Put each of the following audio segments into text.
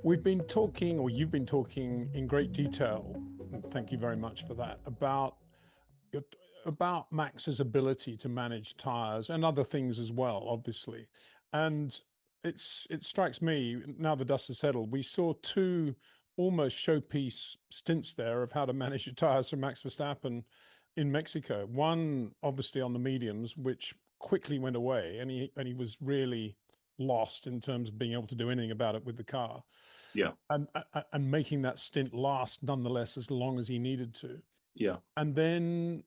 We've been talking, or you've been talking in great detail, and thank you very much for that, about Max's ability to manage tires and other things as well, obviously. And it strikes me, now the dust has settled, we saw two almost showpiece stints there of how to manage your tires for Max Verstappen in Mexico. One, obviously, on the mediums, which quickly went away, and he was really lost in terms of being able to do anything about it with the car. Yeah. And making that stint last nonetheless as long as he needed to. Yeah. And then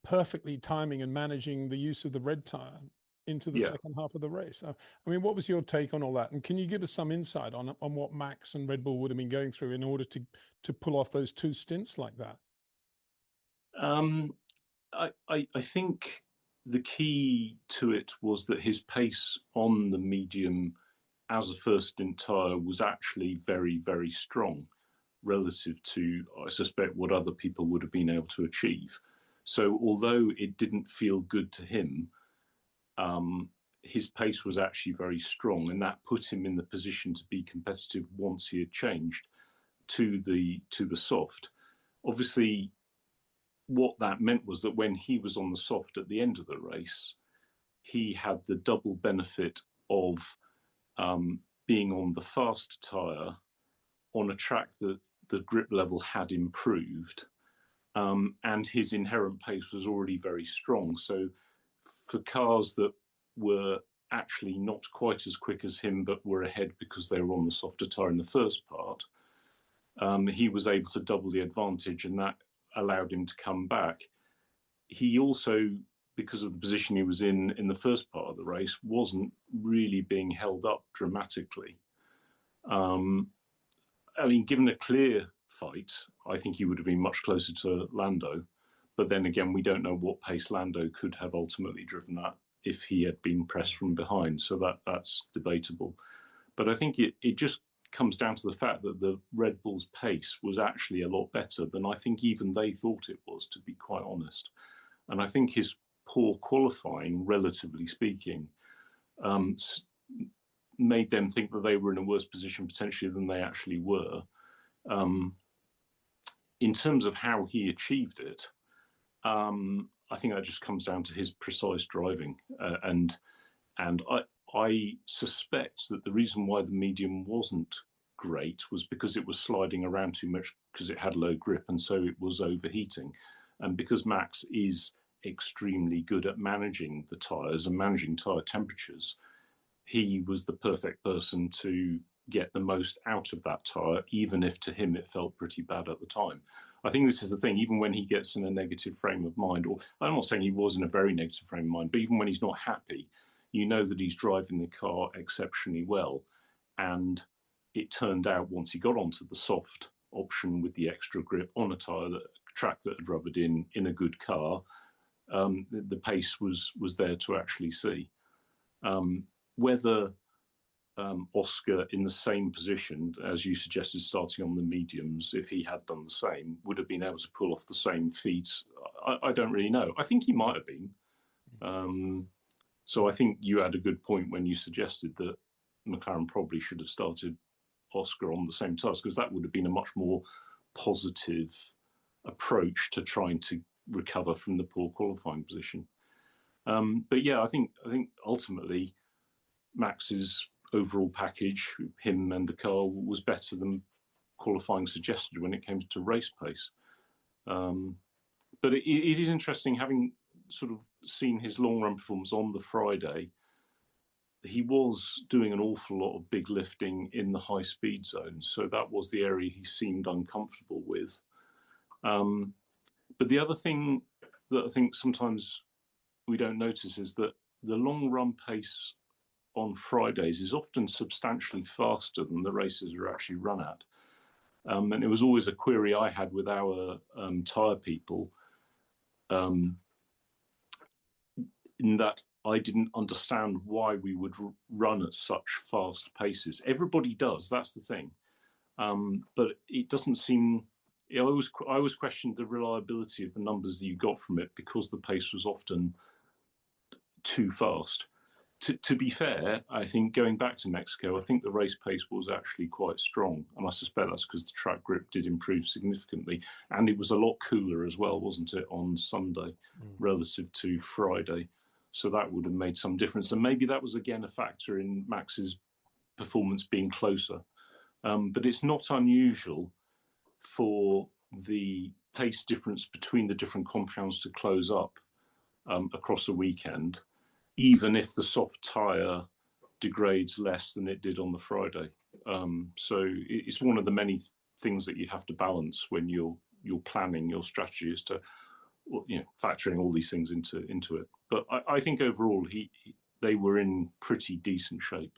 perfectly timing and managing the use of the red tire into the second half of the race. I mean, what was your take on all that? And can you give us some insight on what Max and Red Bull would have been going through in order to pull off those two stints like that? I think the key to it was that his pace on the medium as a first stint tyre was actually very, very strong relative to, I suspect, what other people would have been able to achieve. So although it didn't feel good to him, his pace was actually very strong, and that put him in the position to be competitive once he had changed to the soft. Obviously, what that meant was that when he was on the soft at the end of the race, he had the double benefit of being on the fast tyre on a track that the grip level had improved, and his inherent pace was already very strong. So for cars that were actually not quite as quick as him but were ahead because they were on the softer tyre in the first part, he was able to double the advantage, and that allowed him to come back. He also, because of the position he was in the first part of the race, wasn't really being held up dramatically. I mean, given a clear fight, I think he would have been much closer to Lando. But then again, we don't know what pace Lando could have ultimately driven at if he had been pressed from behind. So that's debatable. But I think it just comes down to the fact that the Red Bull's pace was actually a lot better than I think even they thought it was, to be quite honest. And I think his poor qualifying, relatively speaking, made them think that they were in a worse position potentially than they actually were. In terms of how he achieved it, I think that just comes down to his precise driving. And I suspect that the reason why the medium wasn't great was because it was sliding around too much because it had low grip, and so it was overheating. And because Max is extremely good at managing the tyres and managing tyre temperatures, he was the perfect person to get the most out of that tyre, even if to him it felt pretty bad at the time. I think this is the thing, even when he gets in a negative frame of mind, or I'm not saying he was in a very negative frame of mind, but even when he's not happy, you know that he's driving the car exceptionally well. And it turned out once he got onto the soft option with the extra grip on a track that had rubbered in a good car, the pace was there to actually see. Whether Oscar, in the same position, as you suggested, starting on the mediums, if he had done the same, would have been able to pull off the same feat, I don't really know. I think he might have been. So I think you had a good point when you suggested that McLaren probably should have started Oscar on the same task, because that would have been a much more positive approach to trying to recover from the poor qualifying position. But yeah, I think ultimately Max's overall package, him and the car, was better than qualifying suggested when it came to race pace. But it is interesting, having sort of seen his long run performance on the Friday, he was doing an awful lot of big lifting in the high speed zone. So that was the area he seemed uncomfortable with. But the other thing that I think sometimes we don't notice is that the long run pace on Fridays is often substantially faster than the races are actually run at. And it was always a query I had with our tyre people, in that I didn't understand why we would run at such fast paces. Everybody does, that's the thing. But it doesn't seem... I always questioned the reliability of the numbers that you got from it, because the pace was often too fast. to be fair, I think going back to Mexico, I think the race pace was actually quite strong. And I suspect that's because the track grip did improve significantly. And it was a lot cooler as well, wasn't it, on Sunday relative to Friday. So that would have made some difference. And maybe that was, again, a factor in Max's performance being closer. But it's not unusual for the pace difference between the different compounds to close up across a weekend, even if the soft tyre degrades less than it did on the Friday. So it's one of the many things that you have to balance when you're planning your strategy, is to, factoring all these things into it. But I think overall they were in pretty decent shape,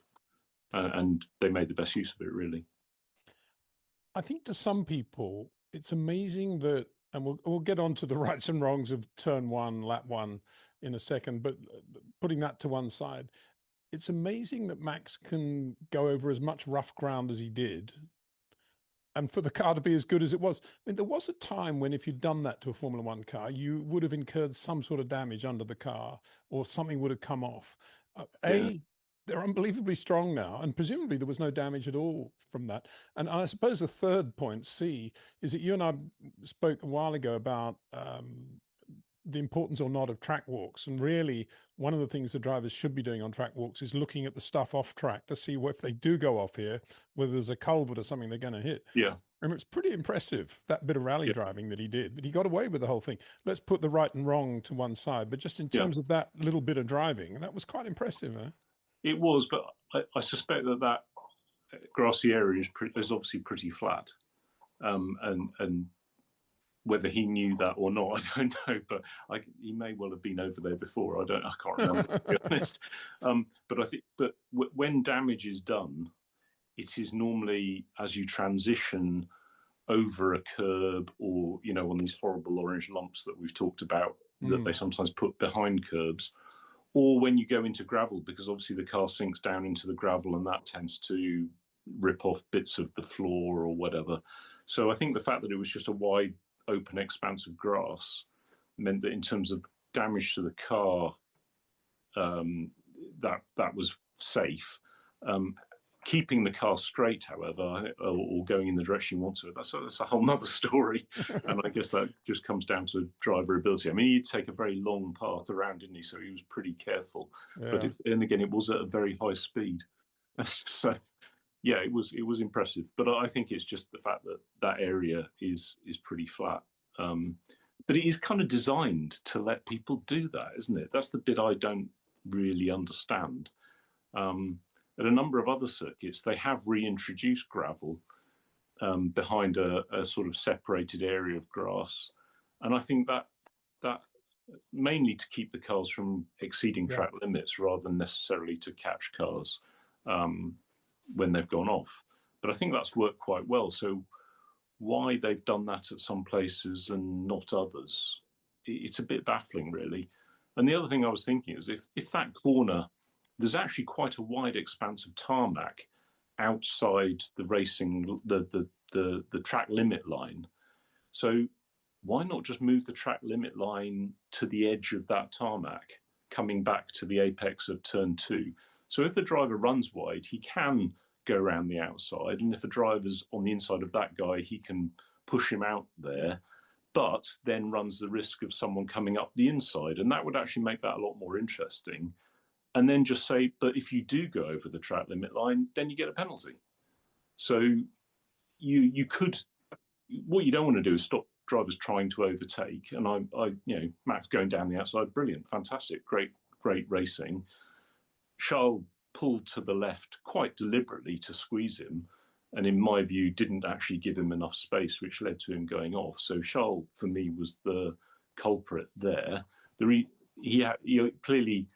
and they made the best use of it, really. I think to some people, it's amazing that, and we'll get on to the rights and wrongs of turn one, lap one in a second, but putting that to one side, it's amazing that Max can go over as much rough ground as he did, and for the car to be as good as it was. I mean, there was a time when if you'd done that to a Formula One car, you would have incurred some sort of damage under the car, or something would have come off. They're unbelievably strong now, and presumably there was no damage at all from that. And I suppose a third point, C, is that you and I spoke a while ago about the importance or not of track walks. And really, one of the things the drivers should be doing on track walks is looking at the stuff off track to see if they do go off here, whether there's a culvert or something they're going to hit. Yeah. And it's pretty impressive, that bit of rally driving that he did. But he got away with the whole thing. Let's put the right and wrong to one side. But just in terms of that little bit of driving, that was quite impressive, eh? It was, but I suspect that grassy area is obviously pretty flat, and whether he knew that or not, I don't know. But he may well have been over there before. I can't remember, to be honest. But when damage is done, it is normally as you transition over a curb, or on these horrible orange lumps that we've talked about that they sometimes put behind curbs. Or when you go into gravel, because obviously the car sinks down into the gravel and that tends to rip off bits of the floor or whatever. So I think the fact that it was just a wide open expanse of grass meant that in terms of damage to the car, that was safe. Keeping the car straight, however, or going in the direction you want to, that's a whole nother story. And I guess that just comes down to driver ability. I mean, he'd take a very long path around, didn't he? So he was pretty careful. Yeah. But it was at a very high speed. So, yeah, it was impressive. But I think it's just the fact that area is pretty flat. But it is kind of designed to let people do that, isn't it? That's the bit I don't really understand. At a number of other circuits, they have reintroduced gravel behind a sort of separated area of grass. And I think that mainly to keep the cars from exceeding track limits rather than necessarily to catch cars when they've gone off. But I think that's worked quite well. So why they've done that at some places and not others, it's a bit baffling, really. And the other thing I was thinking is if that corner, there's actually quite a wide expanse of tarmac outside the racing, the track limit line. So why not just move the track limit line to the edge of that tarmac, coming back to the apex of turn 2? So if a driver runs wide, he can go around the outside. And if a driver's on the inside of that guy, he can push him out there, but then runs the risk of someone coming up the inside. And that would actually make that a lot more interesting. And then just say, but if you do go over the track limit line, then you get a penalty. So you could, what you don't want to do is stop drivers trying to overtake. And Max going down the outside, brilliant, fantastic, great racing. Charles pulled to the left quite deliberately to squeeze him, and in my view, didn't actually give him enough space, which led to him going off. So Charles, for me, was the culprit there. He clearly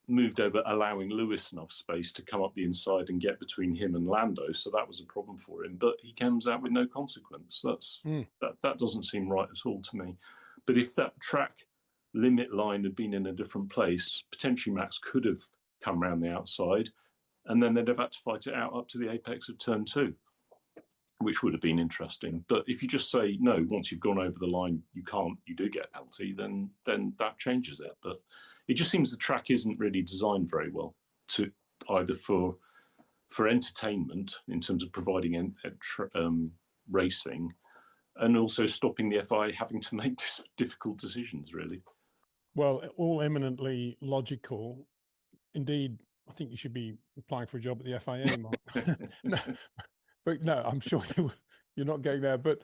moved over, allowing Lewis enough space to come up the inside and get between him and Lando. So that was a problem for him, but he comes out with no consequence. That doesn't seem right at all to me. But if that track limit line had been in a different place, potentially Max could have come around the outside, and then they'd have had to fight it out up to the apex of turn 2, which would have been interesting. But if you just say, no, once you've gone over the line, you do get a penalty, then that changes it. But it just seems the track isn't really designed very well. to either for entertainment in terms of providing racing, and also stopping the FIA having to make difficult decisions, really. Well, all eminently logical. Indeed, I think you should be applying for a job at the FIA, Mark. No, but no, I'm sure you're not going there. But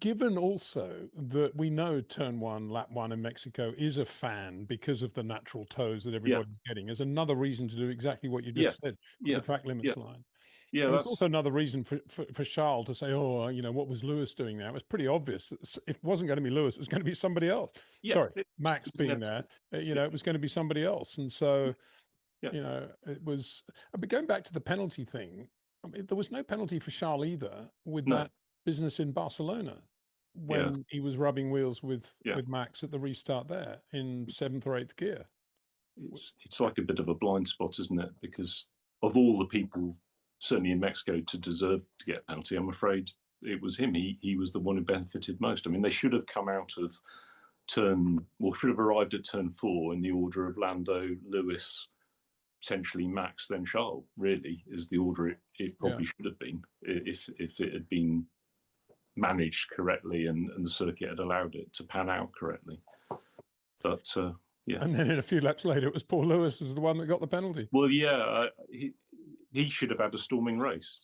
given also that we know turn one, lap one in Mexico is a fan because of the natural toes that everybody's getting, is another reason to do exactly what you just said with the track limits line. Yeah, and it's also another reason for Charles to say, oh, you know, what was Lewis doing there? It was pretty obvious. If it wasn't going to be Lewis, it was going to be somebody else. Sorry, Max being there, you know, it was going to be somebody else. And so, you know, it was, but going back to the penalty thing, I mean, there was no penalty for Charles either with that business in Barcelona when he was rubbing wheels with Max at the restart there in 7th or 8th gear. It's like a bit of a blind spot, isn't it? Because of all the people, certainly in Mexico, to deserve to get a penalty, I'm afraid it was him. He was the one who benefited most. I mean, they should have come out of should have arrived at turn 4 in the order of Lando, Lewis, potentially Max, then Charles, really, is the order it probably should have been if it had been managed correctly and the circuit had allowed it to pan out correctly. But, And then in a few laps later, it was Paul Lewis was the one that got the penalty. Well, he should have had a storming race.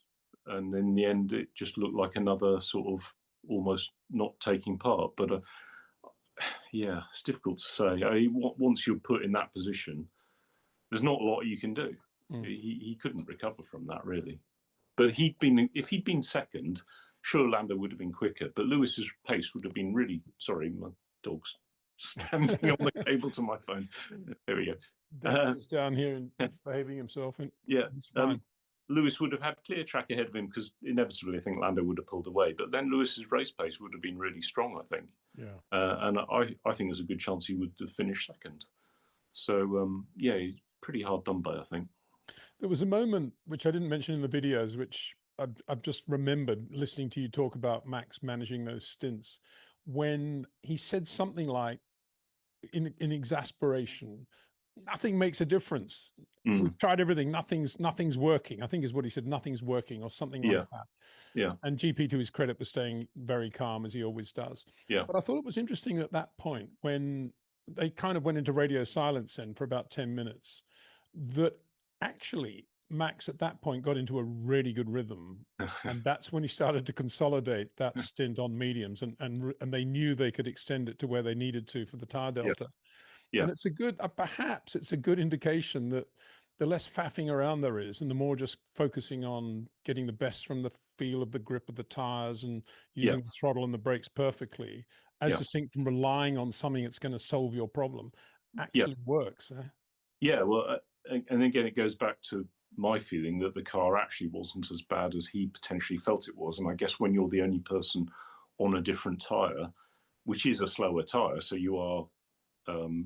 And in the end, it just looked like another sort of almost not taking part. But it's difficult to say. Once you're put in that position, there's not a lot you can do. He couldn't recover from that, really. But if he'd been second, sure, Lando would have been quicker. But Lewis's pace would have been really, sorry, my dog's standing on the cable to my phone. There we go. He's down here and behaving himself. And it's fine. Lewis would have had clear track ahead of him because inevitably I think Lando would have pulled away. But then Lewis's race pace would have been really strong, I think. Yeah. And I think there's a good chance he would have finished second. So, pretty hard done by, I think. There was a moment, which I didn't mention in the videos, which I've just remembered listening to you talk about Max managing those stints, when he said something like, in exasperation, nothing makes a difference. We've tried everything. Nothing's working. I think is what he said. Nothing's working, or something like that. Yeah. And GP, to his credit, was staying very calm, as he always does. Yeah. But I thought it was interesting at that point when they kind of went into radio silence then for about 10 minutes, that actually Max at that point got into a really good rhythm. And that's when he started to consolidate that stint on mediums, and they knew they could extend it to where they needed to for the tire delta. Yeah. And it's a good, perhaps it's a good indication that the less faffing around there is, and the more just focusing on getting the best from the feel of the grip of the tires and using the throttle and the brakes perfectly, as distinct from relying on something that's going to solve your problem, actually works. Yeah, well, and again, it goes back to my feeling that the car actually wasn't as bad as he potentially felt it was. And I guess when you're the only person on a different tyre, which is a slower tyre, so you are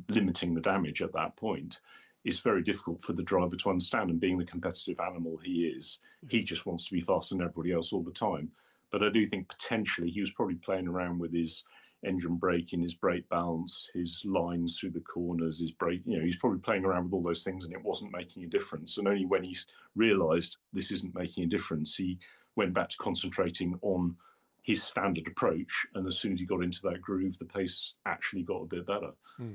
limiting the damage at that point, it's very difficult for the driver to understand. And being the competitive animal he is, he just wants to be faster than everybody else all the time. But I do think potentially he was probably playing around with his engine braking, his brake balance, his lines through the corners, his brake, he's probably playing around with all those things, and it wasn't making a difference. And only when he's realised this isn't making a difference, he went back to concentrating on his standard approach. And as soon as he got into that groove, the pace actually got a bit better.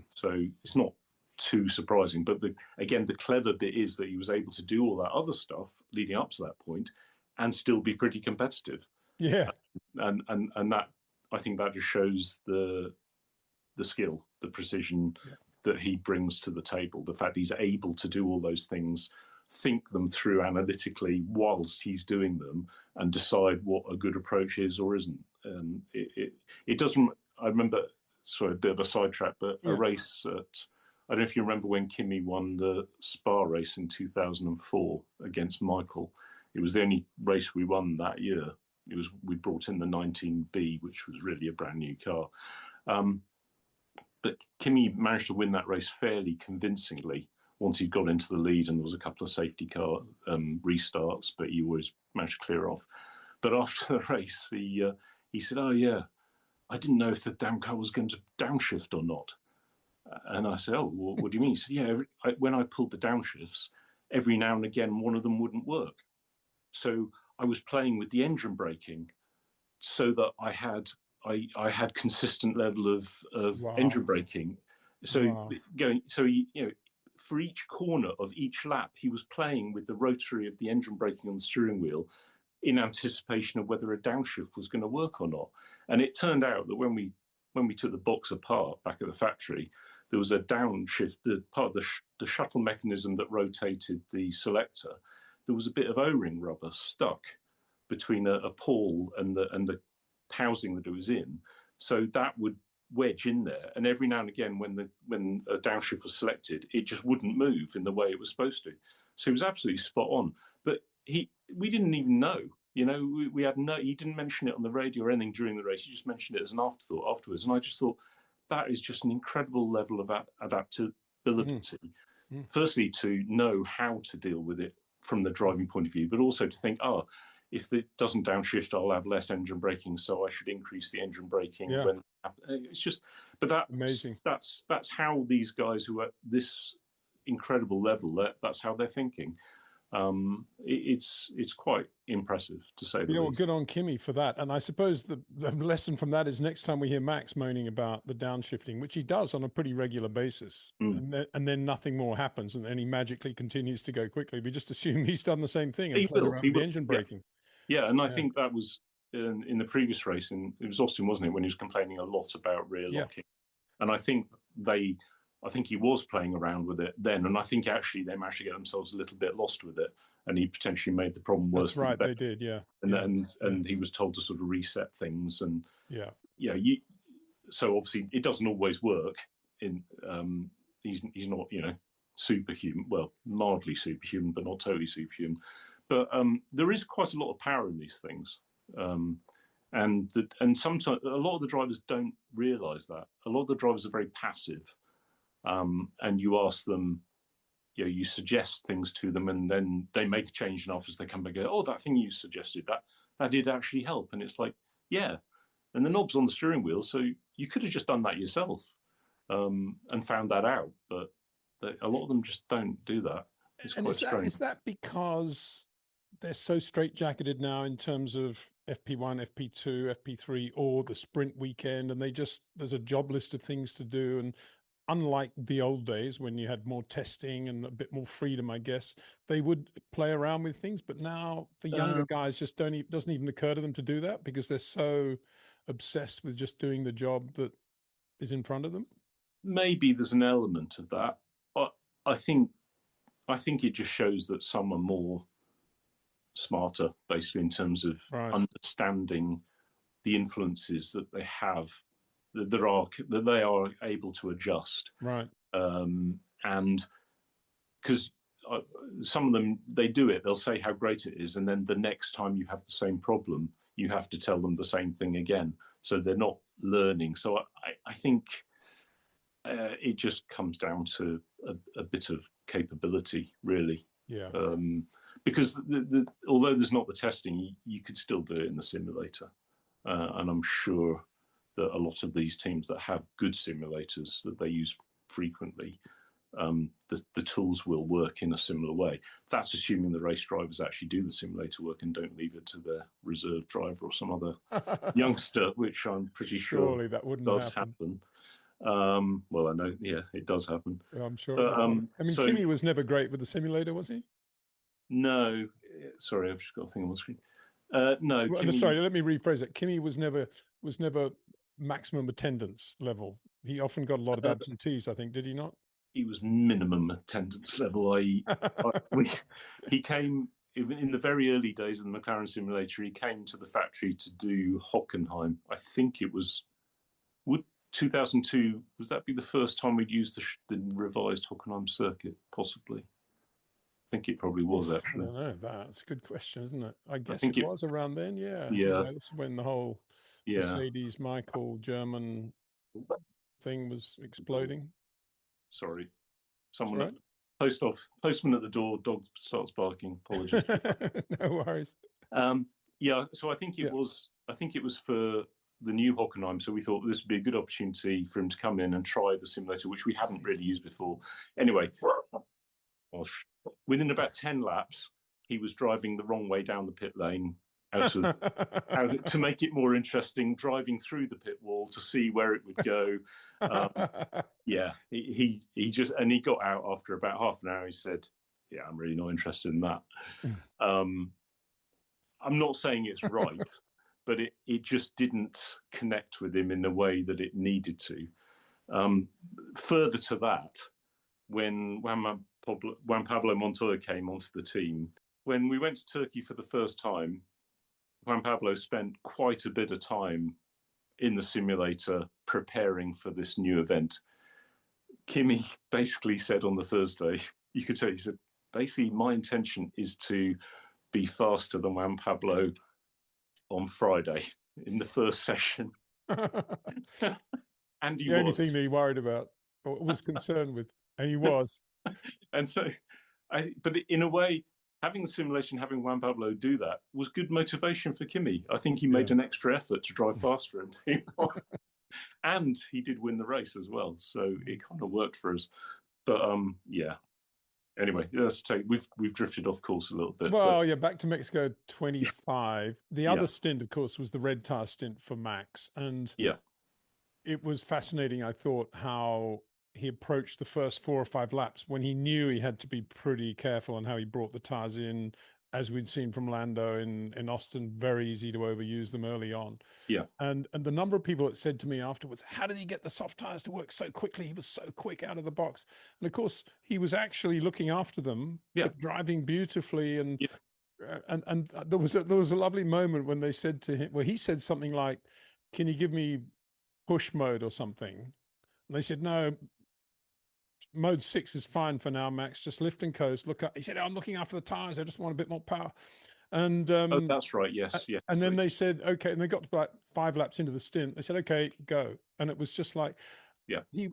So it's not too surprising. But again, the clever bit is that he was able to do all that other stuff leading up to that point and still be pretty competitive. Yeah. And that, I think that just shows the skill, the precision that he brings to the table. The fact he's able to do all those things, think them through analytically whilst he's doing them, and decide what a good approach is or isn't. It doesn't. I remember, sorry, a bit of a sidetrack, but a race at, I don't know if you remember when Kimi won the Spa race in 2004 against Michael. It was the only race we won that year. We brought in the 19B, which was really a brand new car. But Kimi managed to win that race fairly convincingly once he got into the lead, and there was a couple of safety car restarts, but he always managed to clear off. But after the race, he said, "Oh yeah, I didn't know if the damn car was going to downshift or not." And I said, oh, what do you mean? He said, yeah, when I pulled the downshifts, every now and again, one of them wouldn't work. So I was playing with the engine braking so that I had consistent level of engine braking. So for each corner of each lap, he was playing with the rotary of the engine braking on the steering wheel in anticipation of whether a downshift was going to work or not. And it turned out that when we took the box apart back at the factory, there was a downshift, part of the shuttle mechanism that rotated the selector. There was a bit of O-ring rubber stuck between a pawl and the housing that it was in. So that would wedge in there, and every now and again when a downshift was selected, it just wouldn't move in the way it was supposed to. So he was absolutely spot on. But we didn't even know. We had no. He didn't mention it on the radio or anything during the race. He just mentioned it as an afterthought afterwards, and I just thought that is just an incredible level of adaptability. Firstly, to know how to deal with it from the driving point of view, but also to think, if it doesn't downshift, I'll have less engine braking, so I should increase the engine braking. Yeah. When it's just, but that's amazing. That's how these guys who are at this incredible level, that's how they're thinking. It's quite impressive, to say the least. Well, good on Kimi for that. And I suppose the lesson from that is next time we hear Max moaning about the downshifting, which he does on a pretty regular basis, and then nothing more happens, and then he magically continues to go quickly. We just assume he's done the same thing and played around with the engine braking. Yeah, and I think that was in the previous race, and it was Austin, wasn't it, when he was complaining a lot about rear locking. And I think he was playing around with it then, and I think actually they managed to get themselves a little bit lost with it, and he potentially made the problem worse. That's right, they did, yeah. And he was told to sort of reset things, and so obviously it doesn't always work. He's not superhuman, well, mildly superhuman, but not totally superhuman. But there is quite a lot of power in these things. And sometimes a lot of the drivers don't realise that. A lot of the drivers are very passive. And you ask them, you suggest things to them, and then they make a change, and after they come back and go, oh, that thing you suggested, that did actually help. And it's like, yeah. And the knob's on the steering wheel, so you could have just done that yourself and found that out. But a lot of them just don't do that. It's quite strange. Is that because they're so straitjacketed now in terms of FP1, FP2, FP3, or the sprint weekend, and there's a job list of things to do, and unlike the old days when you had more testing and a bit more freedom, I guess, they would play around with things. But now the younger guys just doesn't even occur to them to do that because they're so obsessed with just doing the job that is in front of them. Maybe there's an element of that. I think it just shows that some are more smarter, basically, in terms of understanding the influences that they have, that they are able to adjust. Right. And because some of them, they do it, they'll say how great it is, and then the next time you have the same problem, you have to tell them the same thing again. So they're not learning. So I think it just comes down to a bit of capability, really. Yeah. Because although there's not the testing, you could still do it in the simulator. And I'm sure that a lot of these teams that have good simulators that they use frequently, the tools will work in a similar way. That's assuming the race drivers actually do the simulator work and don't leave it to their reserve driver or some other youngster, which I'm pretty sure that wouldn't does happen. Well, I know, it does happen. I'm sure. But, Kimi was never great with the simulator, was he? No, sorry, I've just got a thing on the screen. No, Kimi, sorry, let me rephrase it. Kimi was never maximum attendance level. He often got a lot of absentees, I think. Did he not? He was minimum attendance level. He came in the very early days of the McLaren simulator. He came to the factory to do Hockenheim. I think it was 2002. Was that be the first time we'd used the revised Hockenheim circuit? Possibly. I think it probably was, actually. I don't know. That's a good question, isn't it? I guess it was around then, yeah. Yeah. That's when the whole Mercedes Michael German thing was exploding. Sorry. Someone postman at the door, dog starts barking. Apologies. No worries. So I think it was for the new Hockenheim, so we thought this would be a good opportunity for him to come in and try the simulator, which we hadn't really used before. Anyway, within about 10 laps, he was driving the wrong way down the pit lane to make it more interesting, driving through the pit wall to see where it would go. Yeah, he got out after about half an hour. He said, "Yeah, I'm really not interested in that." I'm not saying it's right, but it just didn't connect with him in the way that it needed to. Further to that, when Juan Pablo Montoya came onto the team, when we went to Turkey for the first time, Juan Pablo spent quite a bit of time in the simulator preparing for this new event. Kimi basically said on the Thursday, you could say, he said, basically, my intention is to be faster than Juan Pablo on Friday in the first session. And he the only thing that he worried about or was concerned with, and he was. And so, but in a way, having the simulation, having Juan Pablo do that was good motivation for Kimi. I think he made an extra effort to drive faster, and he did win the race as well. So it kind of worked for us. But yeah. Anyway, we've drifted off course a little bit. Well, yeah, back to Mexico 25. The other stint, of course, was the red tire stint for Max, and it was fascinating. I thought how he approached the first 4 or 5 laps when he knew he had to be pretty careful on how he brought the tires in, as we'd seen from Lando in Austin. Very easy to overuse them early on. Yeah. And the number of people that said to me afterwards, how did he get the soft tires to work so quickly? He was so quick out of the box. And of course, he was actually looking after them, driving beautifully. And there was a lovely moment when they said to him, well, he said something like, "Can you give me push mode or something?" And they said, "No, mode 6 is fine for now, Max. Just lift and coast. Look up." He said, "I'm looking after the tires. I just want a bit more power." And oh, that's right. Yes, yes. And then they said, "Okay," and they got to about 5 laps into the stint. They said, "Okay, go." And it was just like, he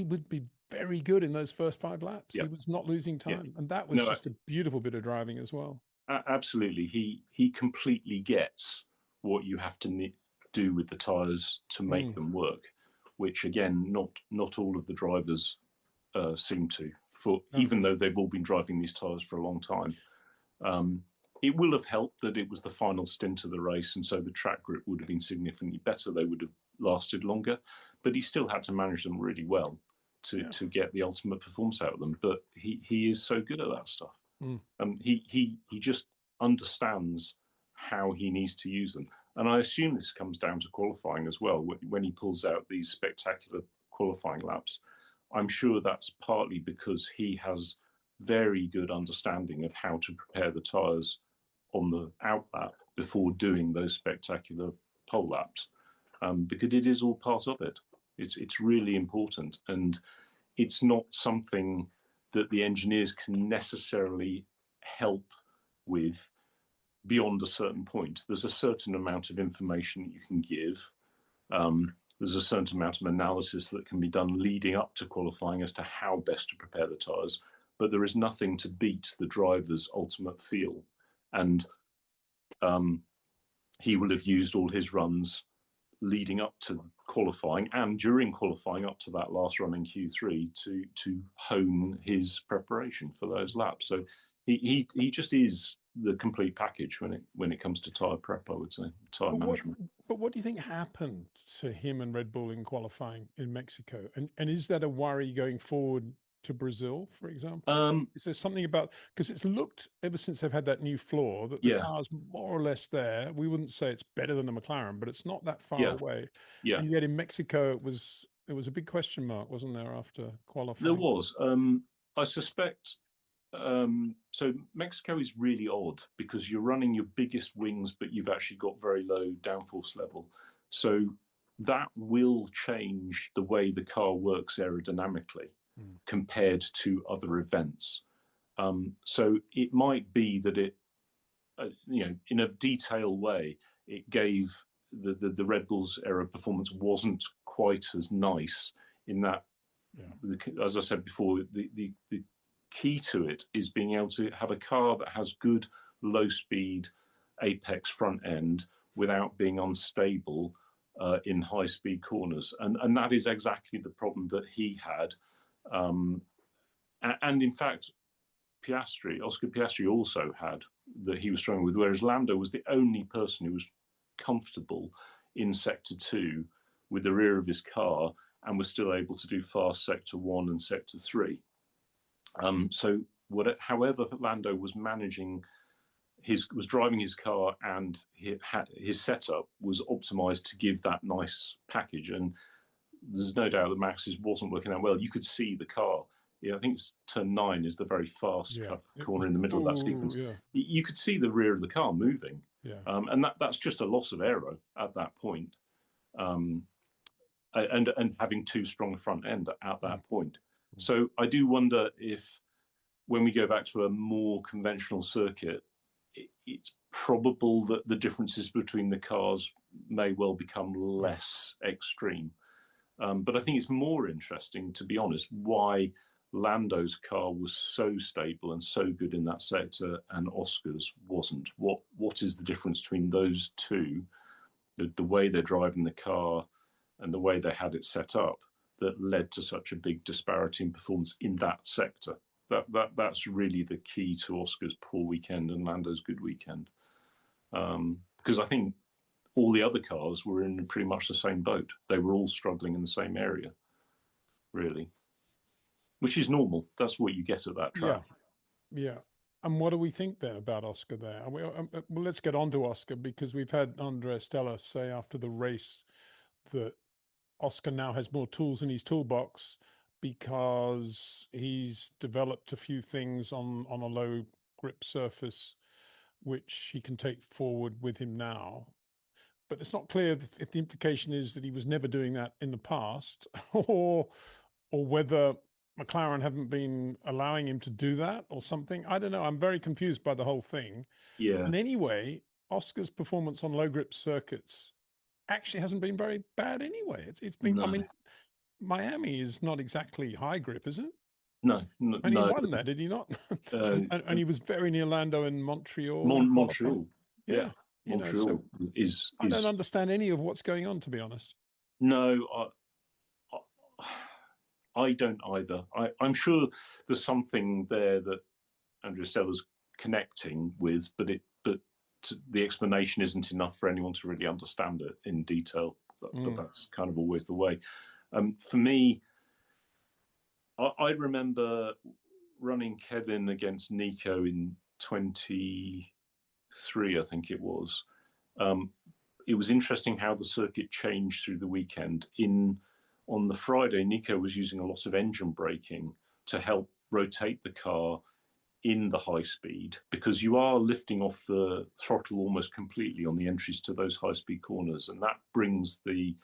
would be very good in those first 5 laps. He was not losing time, and that was just a beautiful bit of driving as well. Absolutely, he completely gets what you have to do with the tires to make them work, which again, not all of the drivers seem to. Even though they've all been driving these tires for a long time. It will have helped that it was the final stint of the race, and so the track grip would have been significantly better. They would have lasted longer, but he still had to manage them really well to get the ultimate performance out of them. But he is so good at that stuff. He just understands how he needs to use them. And I assume this comes down to qualifying as well. When he pulls out these spectacular qualifying laps, I'm sure that's partly because he has very good understanding of how to prepare the tyres on the out lap before doing those spectacular pole laps, because it is all part of it. It's really important, and it's not something that the engineers can necessarily help with beyond a certain point. There's a certain amount of information that you can give. There's a certain amount of analysis that can be done leading up to qualifying as to how best to prepare the tyres, but there is nothing to beat the driver's ultimate feel. And he will have used all his runs leading up to qualifying and during qualifying up to that last run in Q3 to hone his preparation for those laps. So he just is the complete package when it comes to tyre prep, I would say, tyre management. But what do you think happened to him and Red Bull in qualifying in Mexico? And is that a worry going forward to Brazil, for example? Is there something about, because it's looked ever since they've had that new floor that the car's more or less there. We wouldn't say it's better than the McLaren, but it's not that far away. Yeah. And yet in Mexico, it was a big question mark, wasn't there, after qualifying? There was. I suspect. So Mexico is really odd because you're running your biggest wings, but you've actually got very low downforce level. So that will change the way the car works aerodynamically compared to other events. So it might be that it, in a detailed way, it gave the Red Bull's aero performance wasn't quite as nice in that, as I said before, the key to it is being able to have a car that has good low speed apex front end without being unstable in high-speed corners, and that is exactly the problem that he had. And in fact, Oscar Piastri also had that he was struggling with, whereas Lando was the only person who was comfortable in Sector 2 with the rear of his car and was still able to do fast Sector 1 and Sector 3. So however Lando was managing was driving his car, and his setup was optimized to give that nice package. And there's no doubt that Max's wasn't working out well. You could see the car. Yeah, I think it's turn 9 is the very fast corner in the middle of that sequence. Yeah. You could see the rear of the car moving. Yeah. And that's just a loss of aero at that point. And having too strong a front end at that point. So I do wonder if, when we go back to a more conventional circuit, it's probable that the differences between the cars may well become less extreme. But I think it's more interesting, to be honest, why Lando's car was so stable and so good in that sector and Oscar's wasn't. What is the difference between those two, the way they're driving the car and the way they had it set up, that led to such a big disparity in performance in that sector? That's really the key to Oscar's poor weekend and Lando's good weekend. Because I think all the other cars were in pretty much the same boat. They were all struggling in the same area, really, which is normal. That's what you get at that track. Yeah. And what do we think then about Oscar there? Well, let's get on to Oscar, because we've had Andrea Stella say after the race that Oscar now has more tools in his toolbox because he's developed a few things on a low grip surface which he can take forward with him now. But it's not clear if the implication is that he was never doing that in the past, or whether McLaren haven't been allowing him to do that or something. I don't know. I'm very confused by the whole thing. Yeah. And anyway, Oscar's performance on low grip circuits actually hasn't been very bad anyway. It's been, no. I mean, Miami is not exactly high grip, is it? No. And he won there, did he not? And he was very near Lando in Montreal. Montreal. Yeah. Montreal is. I don't understand any of what's going on, to be honest. No, I don't either. I'm sure there's something there that Andrea Stella's connecting with, but the explanation isn't enough for anyone to really understand it in detail. But that's kind of always the way. For me, I remember running Kevin against Nico in 23, I think it was. It was interesting how the circuit changed through the weekend. On the Friday, Nico was using a lot of engine braking to help rotate the car in the high speed, because you are lifting off the throttle almost completely on the entries to those high speed corners, and that brings the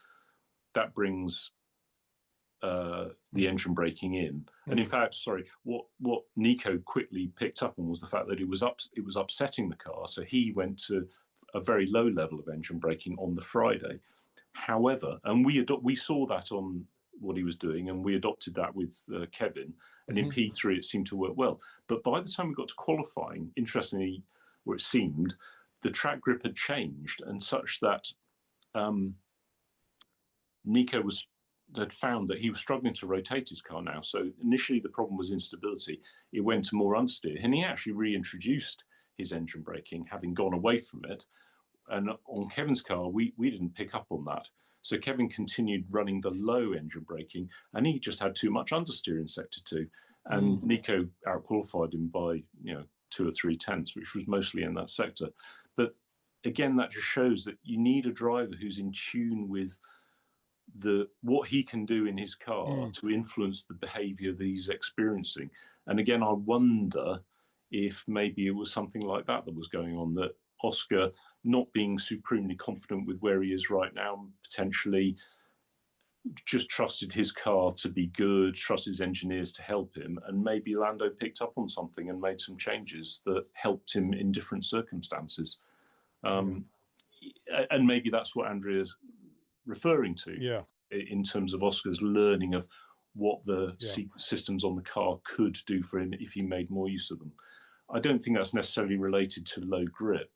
engine braking in. And in fact, what Nico quickly picked up on was the fact that it was upsetting the car, so he went to a very low level of engine braking on the Friday. However, and we saw that on what he was doing, and we adopted that with Kevin, and in P3 it seemed to work well. But by the time we got to qualifying, interestingly, or it seemed, the track grip had changed, and such that Nico had found that he was struggling to rotate his car now. So initially the problem was instability. It went to more understeer, and he actually reintroduced his engine braking, having gone away from it. And on Kevin's car, we didn't pick up on that. So Kevin continued running the low engine braking, and he just had too much understeer in Sector 2. And Nico outqualified him by 2 or 3 tenths, which was mostly in that sector. But again, that just shows that you need a driver who's in tune with what he can do in his car to influence the behavior that he's experiencing. And again, I wonder if maybe it was something like that was going on, that Oscar, not being supremely confident with where he is right now, potentially just trusted his car to be good, trusted his engineers to help him, and maybe Lando picked up on something and made some changes that helped him in different circumstances. And maybe that's what Andrea's referring to in terms of Oscar's learning of what the systems on the car could do for him if he made more use of them. I don't think that's necessarily related to low grip.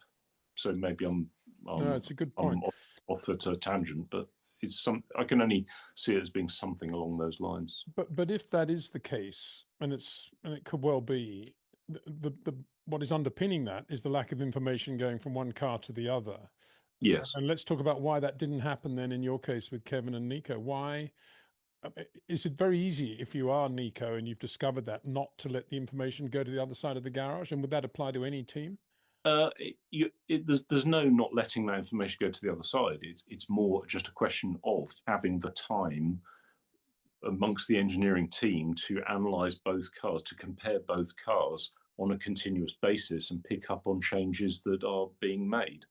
So maybe no, it's a good point. off at a tangent, but I can only see it as being something along those lines. But if that is the case, and it could well be, the what is underpinning that is the lack of information going from one car to the other. Yes. And let's talk about why that didn't happen then in your case with Kevin and Nico. Why is it very easy if you are Nico and you've discovered that not to let the information go to the other side of the garage? And would that apply to any team? There's no not letting that information go to the other side. It's more just a question of having the time amongst the engineering team to analyze both cars, to compare both cars on a continuous basis and pick up on changes that are being made.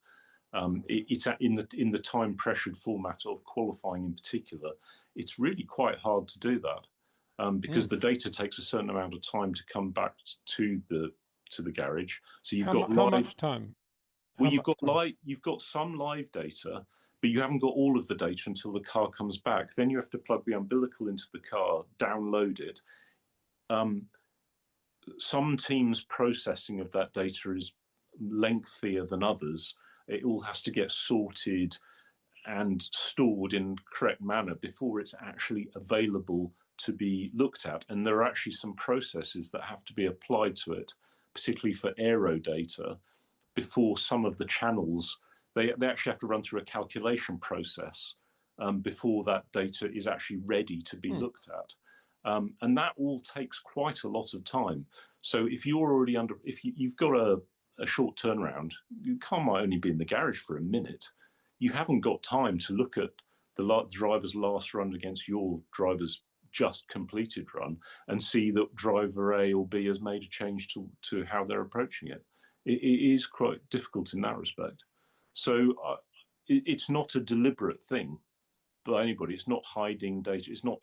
It's in the time pressured format of qualifying in particular. It's really quite hard to do that because the data takes a certain amount of time to come back to the garage. So you've got how much time? Well, you've got some live data, but you haven't got all of the data until the car comes back. Then you have to plug the umbilical into the car, download it. Some teams' processing of that data is lengthier than others. It all has to get sorted and stored in the correct manner before it's actually available to be looked at. And there are actually some processes that have to be applied to it, particularly for aero data, before some of the channels, they actually have to run through a calculation process before that data is actually ready to be looked at. And that all takes quite a lot of time. So if you're already if you've got a short turnaround, your car might only be in the garage for a minute. You haven't got time to look at the driver's last run against your driver's just completed run and see that driver A or B has made a change to how they're approaching it. It is quite difficult in that respect. So it's not a deliberate thing by anybody. It's not hiding data. It's not,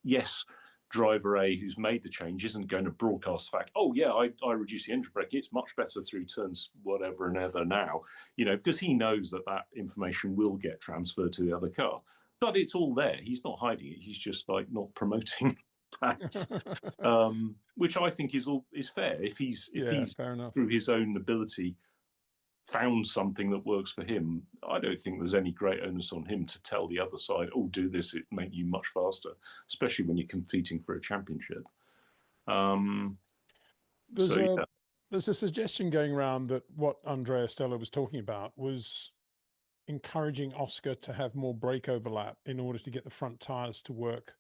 yes, driver A who's made the change isn't going to broadcast the fact, oh yeah, I reduced the engine brake. It's much better through turns whatever and ever now, because he knows that information will get transferred to the other car. But it's all there. He's not hiding it. He's just not promoting that, which I think is fair. If he's fair enough, through his own ability found something that works for him, I don't think there's any great onus on him to tell the other side, oh, do this, it make you much faster, especially when you're competing for a championship. There's a suggestion going around that what Andrea Stella was talking about was encouraging Oscar to have more brake overlap in order to get the front tires to work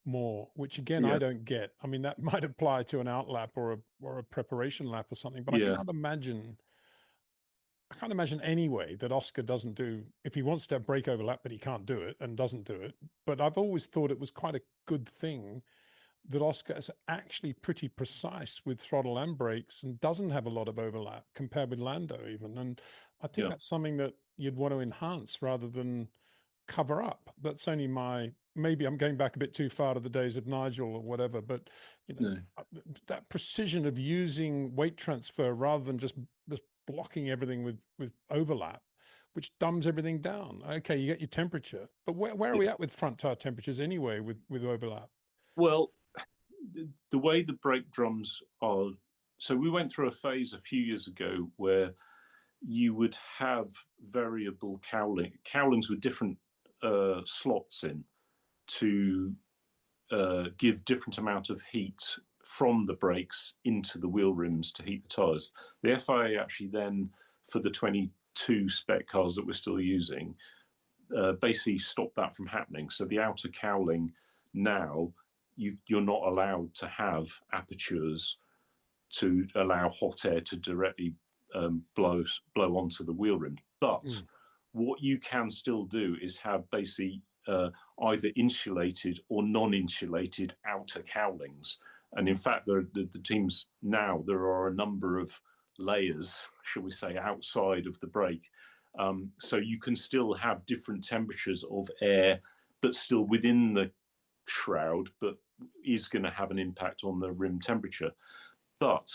more, which again, I don't get. I mean, that might apply to an out lap or a preparation lap or something, but I can't imagine anyway that Oscar doesn't do, if he wants to have brake overlap, that he can't do it and doesn't do it. But I've always thought it was quite a good thing that Oscar is actually pretty precise with throttle and brakes and doesn't have a lot of overlap compared with Lando even. And I think that's something that you'd want to enhance rather than cover up. That's only maybe I'm going back a bit too far to the days of Nigel or whatever, but that precision of using weight transfer rather than just blocking everything with overlap, which dumbs everything down. Okay, you get your temperature, but where are we at with front tire temperatures anyway with overlap? Well, the way the brake drums are, so we went through a phase a few years ago where you would have variable cowlings with different slots in to give different amount of heat from the brakes into the wheel rims to heat the tyres. The FIA actually then, for the 22 spec cars that we're still using, basically stopped that from happening. So the outer cowling now, you're not allowed to have apertures to allow hot air to directly blow onto the wheel rim. But what you can still do is have basically either insulated or non-insulated outer cowlings. And in fact, the teams now, there are a number of layers, shall we say, outside of the brake. So you can still have different temperatures of air, but still within the shroud, but is going to have an impact on the rim temperature. But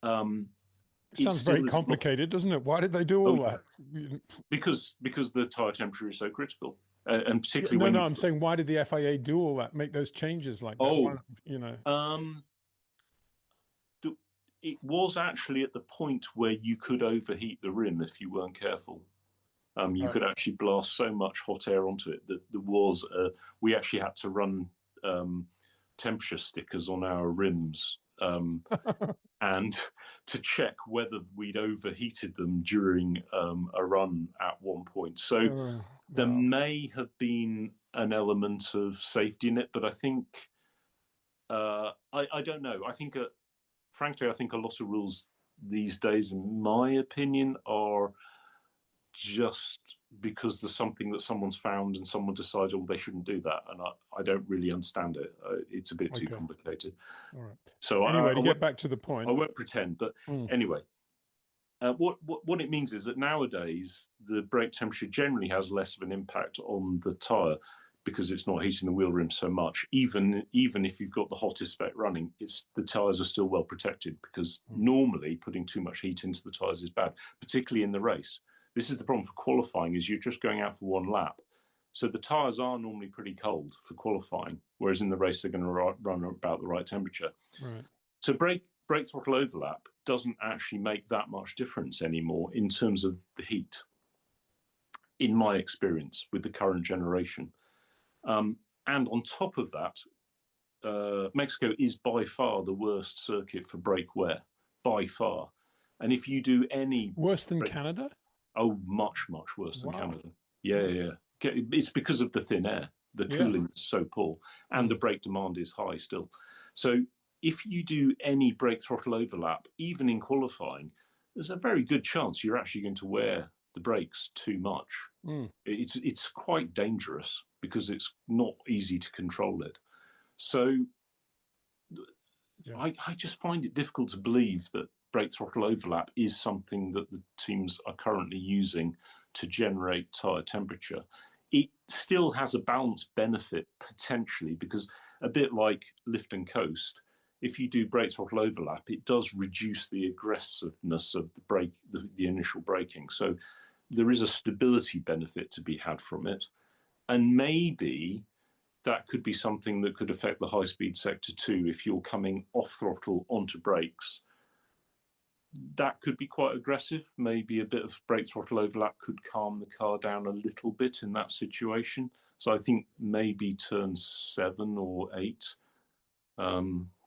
it sounds very complicated, doesn't it? Why did they do all that? Because the tire temperature is so critical, and particularly I'm saying, why did the FIA do all that? Make those changes like that? It was actually at the point where you could overheat the rim if you weren't careful. You could actually blast so much hot air onto it that we actually had to run temperature stickers on our rims and to check whether we'd overheated them during a run at one point. So there may have been an element of safety in it, but I think I don't know. I think frankly, I think a lot of rules these days, in my opinion, are just because there's something that someone's found and someone decides, oh, they shouldn't do that, and I don't really understand it. It's a bit too complicated. All right. So anyway, to get back to the point, I won't pretend, but anyway, what it means is that nowadays the brake temperature generally has less of an impact on the tyre because it's not heating the wheel rim so much. Even if you've got the hottest spec running, the tyres are still well protected, because normally putting too much heat into the tyres is bad, particularly in the race. This is the problem for qualifying, is you're just going out for one lap. So the tyres are normally pretty cold for qualifying, whereas in the race they're going to run about the right temperature. Right. So brake throttle overlap doesn't actually make that much difference anymore in terms of the heat, in my experience with the current generation. And on top of that, Mexico is by far the worst circuit for brake wear, by far. And if you do any... Worse than Canada? Oh, much, much worse than Canada. Yeah. It's because of the thin air. The cooling is so poor, and the brake demand is high still. So if you do any brake throttle overlap, even in qualifying, there's a very good chance you're actually going to wear the brakes too much. It's quite dangerous because it's not easy to control it. So I just find it difficult to believe that brake throttle overlap is something that the teams are currently using to generate tyre temperature. It still has a balance benefit potentially, because a bit like lift and coast, if you do brake throttle overlap, it does reduce the aggressiveness of the brake, the initial braking. So there is a stability benefit to be had from it. And maybe that could be something that could affect the high-speed sector too. If you're coming off throttle onto brakes, that could be quite aggressive. Maybe a bit of brake throttle overlap could calm the car down a little bit in that situation. So I think maybe turn 7 or 8,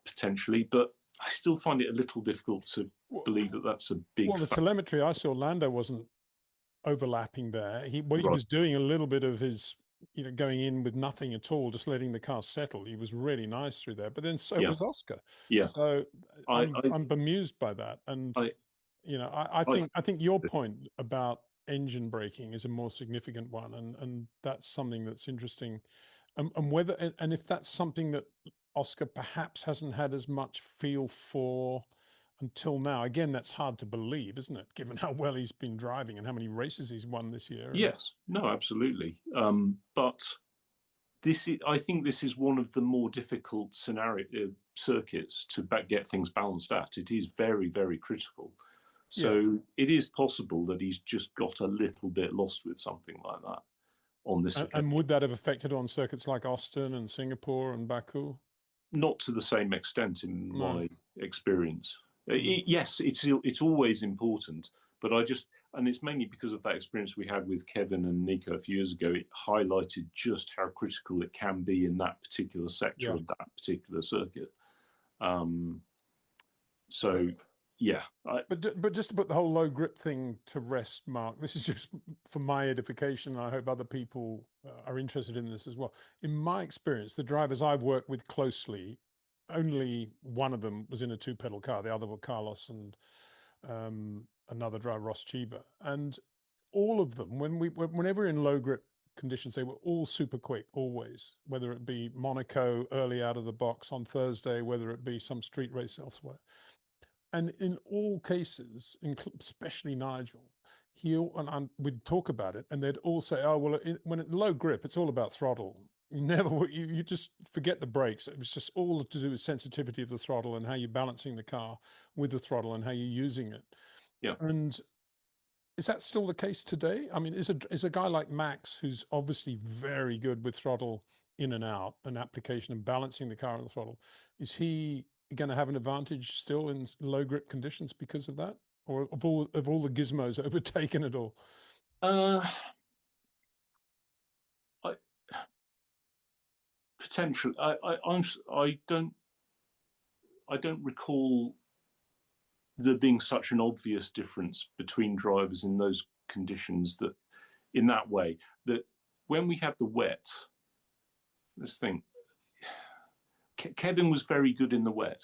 potentially. But I still find it a little difficult to believe that that's a big... Well, the telemetry I saw, Lando wasn't overlapping there. He was doing a little bit of his, going in with nothing at all, just letting the car settle. He was really nice through there, but then so was Oscar. Yeah. So I'm bemused by that. And I think your point about engine braking is a more significant one, and that's something that's interesting. And whether and if that's something that Oscar perhaps hasn't had as much feel for until now. Again, that's hard to believe, isn't it? Given how well he's been driving and how many races he's won this year. Yes, no, absolutely. But I think this is one of the more difficult circuits to get things balanced at. It is very, very critical. So it is possible that he's just got a little bit lost with something like that on this occasion. And would that have affected on circuits like Austin and Singapore and Baku? Not to the same extent, in my experience. Yes, it's always important, but and it's mainly because of that experience we had with Kevin and Nico a few years ago. It highlighted just how critical it can be in that particular sector of that particular circuit. But just to put the whole low grip thing to rest, Mark, this is just for my edification. I hope other people are interested in this as well. In my experience, the drivers I've worked with closely, only one of them was in a 2-pedal car. The other were Carlos and another driver, Ross Chiba. And all of them, whenever in low grip conditions, they were all super quick, always, whether it be Monaco early out of the box on Thursday, whether it be some street race elsewhere. And in all cases, especially Nigel, we'd talk about it, and they'd all say, "Oh, well, when it's low grip, it's all about throttle. You just forget the brakes. It was just all to do with sensitivity of the throttle and how you're balancing the car with the throttle and how you're using it." Yeah. And is that still the case today? I mean, is a guy like Max, who's obviously very good with throttle in and out and application and balancing the car on the throttle, is he going to have an advantage still in low grip conditions because of that, or of all the gizmos overtaken it all? I, potentially, I don't recall there being such an obvious difference between drivers in those conditions, that in that way, that when we had the wet, this thing, Kevin was very good in the wet.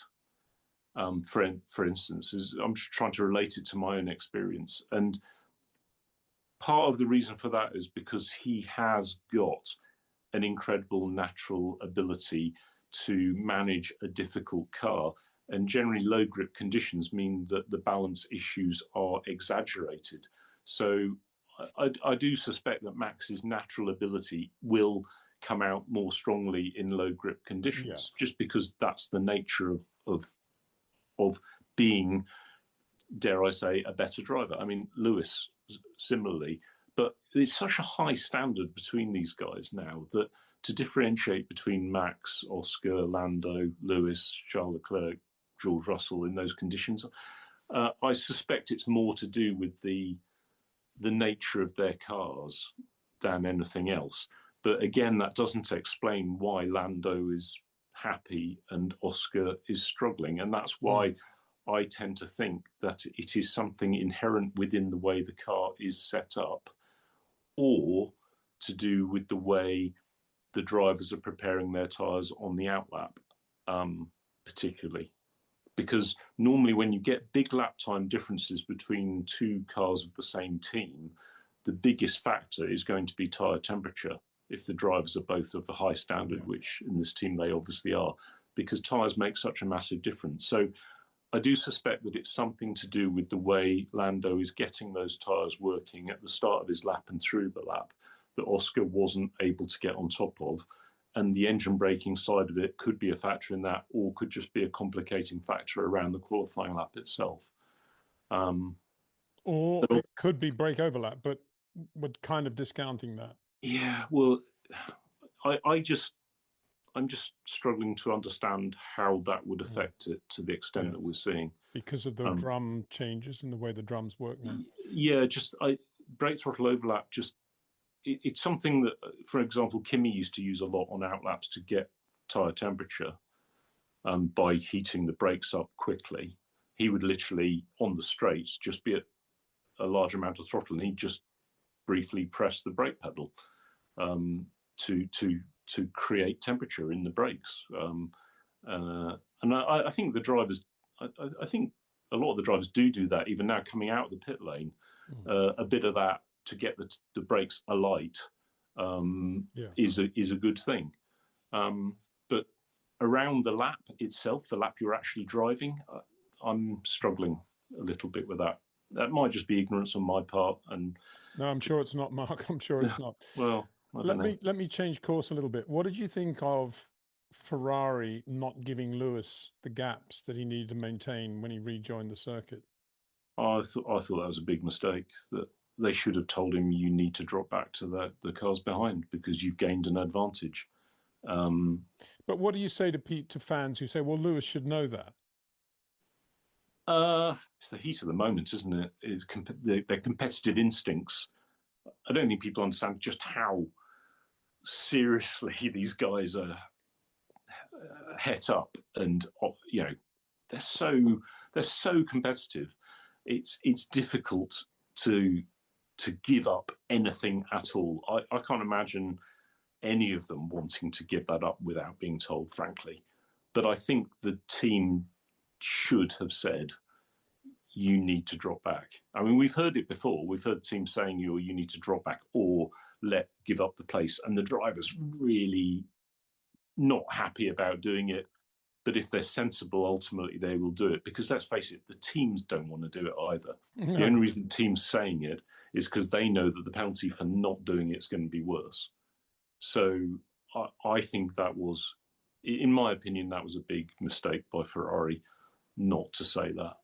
For instance, I'm just trying to relate it to my own experience, and part of the reason for that is because he has got an incredible natural ability to manage a difficult car, and generally low grip conditions mean that the balance issues are exaggerated. So I do suspect that Max's natural ability will come out more strongly in low grip conditions, just because that's the nature of being, dare I say, a better driver. I mean, Lewis similarly, but there's such a high standard between these guys now that to differentiate between Max, Oscar, Lando, Lewis, Charles Leclerc, George Russell in those conditions, I suspect it's more to do with the nature of their cars than anything else. But again, that doesn't explain why Lando is happy and Oscar is struggling. And that's why I tend to think that it is something inherent within the way the car is set up, or to do with the way the drivers are preparing their tyres on the outlap, particularly. Because normally when you get big lap time differences between two cars of the same team, the biggest factor is going to be tyre temperature, if the drivers are both of a high standard, which in this team they obviously are, because tyres make such a massive difference. So I do suspect that it's something to do with the way Lando is getting those tyres working at the start of his lap and through the lap, that Oscar wasn't able to get on top of. And the engine braking side of it could be a factor in that, or could just be a complicating factor around the qualifying lap itself. Or it could be brake overlap, but we're kind of discounting that. Yeah, well, I'm just struggling to understand how that would affect it to the extent that we're seeing. Because of the drum changes and the way the drums work now. Yeah, brake throttle overlap, it's something that, for example, Kimi used to use a lot on outlaps to get tyre temperature by heating the brakes up quickly. He would literally, on the straights, just be at a large amount of throttle, and he'd just briefly press the brake pedal to create temperature in the brakes. And I think the drivers, I think a lot of the drivers do that, even now coming out of the pit lane. A bit of that to get the brakes alight is a good thing. But around the lap itself, the lap you're actually driving, I'm struggling a little bit with that. That might just be ignorance on my part. And no, I'm sure it's not, Mark. I'm sure it's not. Well, let me change course a little bit. What did you think of Ferrari not giving Lewis the gaps that he needed to maintain when he rejoined the circuit? I thought that was a big mistake. That they should have told him, you need to drop back to the cars behind because you've gained an advantage. But what do you say to fans who say, well, Lewis should know that? It's the heat of the moment, isn't it? It's their competitive instincts. I don't think people understand just how seriously these guys are het up, and they're so competitive. It's difficult to give up anything at all. I can't imagine any of them wanting to give that up without being told, frankly. But I think the team should have said, you need to drop back. I mean, we've heard it before. We've heard teams saying, you need to drop back or give up the place. And the driver's really not happy about doing it. But if they're sensible, ultimately they will do it. Because let's face it, the teams don't want to do it either. No. The only reason the team's saying it is because they know that the penalty for not doing it is going to be worse. So I think that was, in my opinion, that was a big mistake by Ferrari not to say that.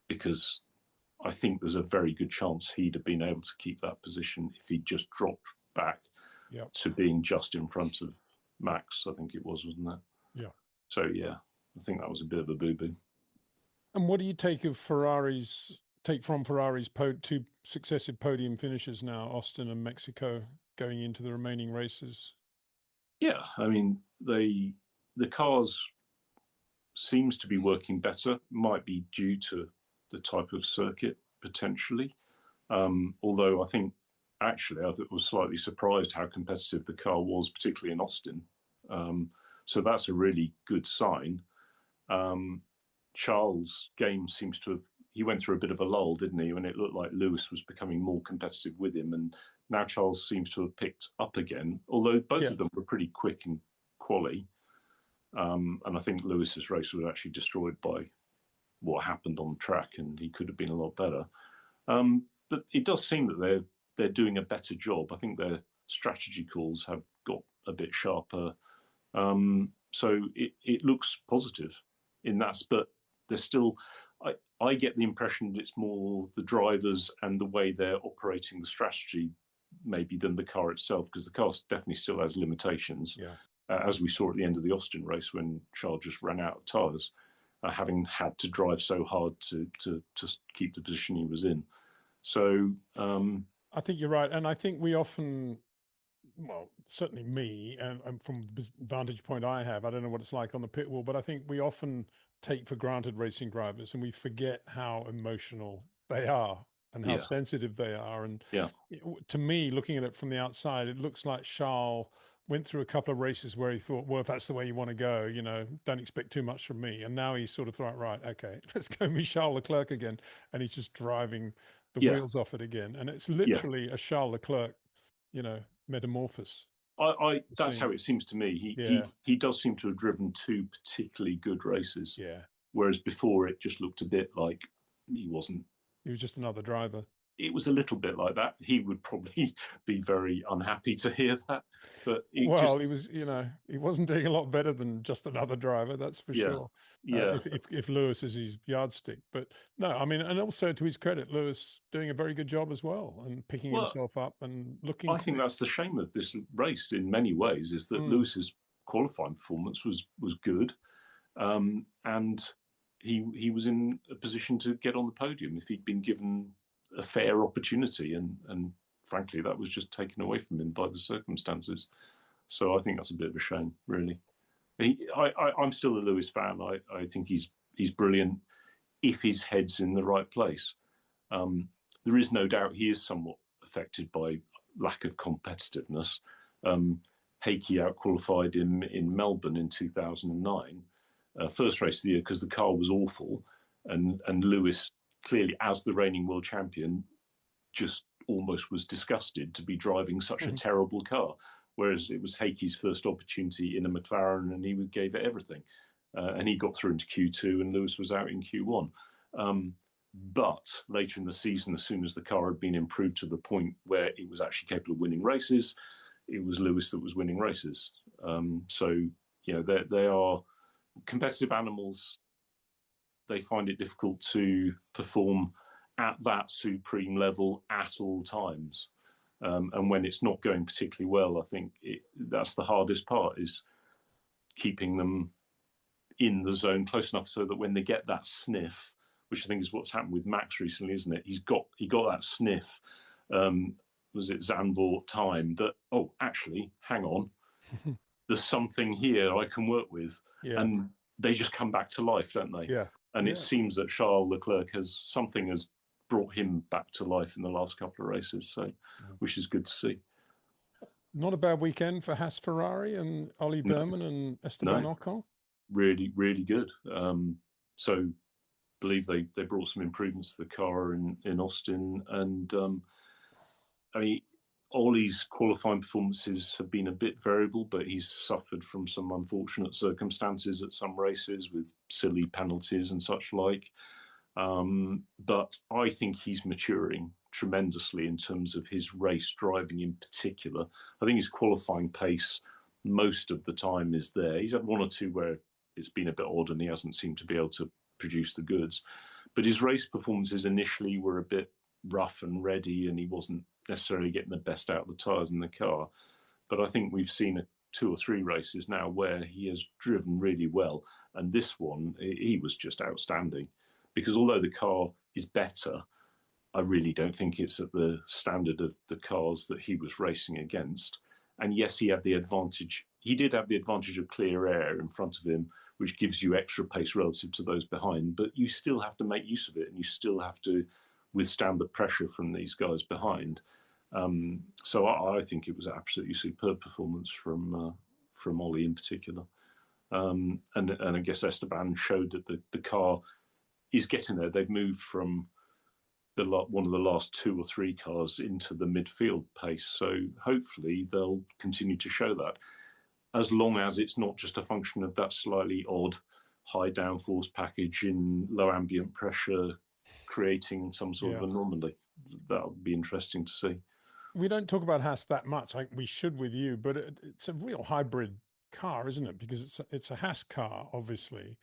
Because I think there's a very good chance he'd have been able to keep that position if he just dropped back to being just in front of Max, I think it was, wasn't it? Yeah. So, yeah, I think that was a bit of a boo-boo. And what do you take of Ferrari's take from Ferrari's two successive podium finishes now, Austin and Mexico, going into the remaining races? Yeah, I mean, the cars seems to be working better. Might be due to the type of circuit potentially. Although I think actually I was slightly surprised how competitive the car was, particularly in Austin. So that's a really good sign. Charles' game seems to have, he went through a bit of a lull, didn't he, when it looked like Lewis was becoming more competitive with him. And now Charles seems to have picked up again, although both of them were pretty quick in quali. And I think Lewis's race was actually destroyed by what happened on the track, and he could have been a lot better. But it does seem that they're doing a better job. I think their strategy calls have got a bit sharper. So it looks positive in that, but there's still, I get the impression that it's more the drivers and the way they're operating the strategy maybe than the car itself, because the car definitely still has limitations. As we saw at the end of the Austin race when Charles just ran out of tyres, having had to drive so hard to keep the position he was in. So I think you're right. And I think we often, well, certainly me, and from the vantage point I have, I don't know what it's like on the pit wall, but I think we often take for granted racing drivers and we forget how emotional they are and how sensitive they are. And to me, looking at it from the outside, it looks like Charles went through a couple of races where he thought, well, if that's the way you want to go, you know, don't expect too much from me. And now he's sort of thought, right, okay, let's go meet Charles Leclerc again. And he's just driving the wheels off it again. And it's literally a Charles Leclerc, you know, metamorphosis. That's how it seems to me. He does seem to have driven two particularly good races. Whereas before it just looked a bit like he wasn't. He was just another driver. It was a little bit like that. He would probably be very unhappy to hear that. But he was, you know, he wasn't doing a lot better than just another driver. That's for sure. If Lewis is his yardstick, but no, I mean, and also to his credit, Lewis doing a very good job as well and picking himself up and looking. I think that's the shame of this race in many ways, is that Lewis's qualifying performance was good, and he was in a position to get on the podium if he'd been given a fair opportunity, and frankly that was just taken away from him by the circumstances. So I think that's a bit of a shame, really. I'm still a Lewis fan. I think he's brilliant if his head's in the right place. There is no doubt he is somewhat affected by lack of competitiveness. Hakey outqualified him in Melbourne in 2009, first race of the year, because the car was awful, and Lewis, clearly as the reigning world champion, just almost was disgusted to be driving such a terrible car, whereas it was Hakey's first opportunity in a McLaren and he gave it everything. And he got through into Q2 and Lewis was out in Q1. But later in the season, as soon as the car had been improved to the point where it was actually capable of winning races, it was Lewis that was winning races. So, you know, they are competitive animals. They find it difficult to perform at that supreme level at all times. And when it's not going particularly well, I think that's the hardest part, is keeping them in the zone close enough so that when they get that sniff, which I think is what's happened with Max recently, isn't it? He got that sniff, was it Zandvoort time, that, oh, actually, hang on, there's something here I can work with. And they just come back to life, don't they? And it seems that Charles Leclerc has brought him back to life in the last couple of races, so which is good to see. Not a bad weekend for Haas Ferrari and Ollie Berman and Esteban Ocon. Really, really good. So believe they brought some improvements to the car in Austin, and I mean, Ollie's qualifying performances have been a bit variable, but he's suffered from some unfortunate circumstances at some races with silly penalties and such like. But I think he's maturing tremendously in terms of his race driving in particular. I think his qualifying pace most of the time is there. He's had one or two where it's been a bit odd and he hasn't seemed to be able to produce the goods. But his race performances initially were a bit rough and ready, and he wasn't necessarily getting the best out of the tyres in the car. But I think we've seen 2 or 3 races now where he has driven really well. And this one, he was just outstanding. Because although the car is better, I really don't think it's at the standard of the cars that he was racing against. And yes, he had the advantage. He did have the advantage of clear air in front of him, which gives you extra pace relative to those behind. But you still have to make use of it, and you still have to withstand the pressure from these guys behind. So I think it was an absolutely superb performance from Ollie in particular. And I guess Esteban showed that the car is getting there. They've moved from one of the last 2 or 3 cars into the midfield pace. So hopefully they'll continue to show that, as long as it's not just a function of that slightly odd high downforce package in low ambient pressure creating some sort of anomaly. That would be interesting to see. We don't talk about Haas that much. We should with you, but it's a real hybrid car, isn't it? Because it's a Haas car, obviously.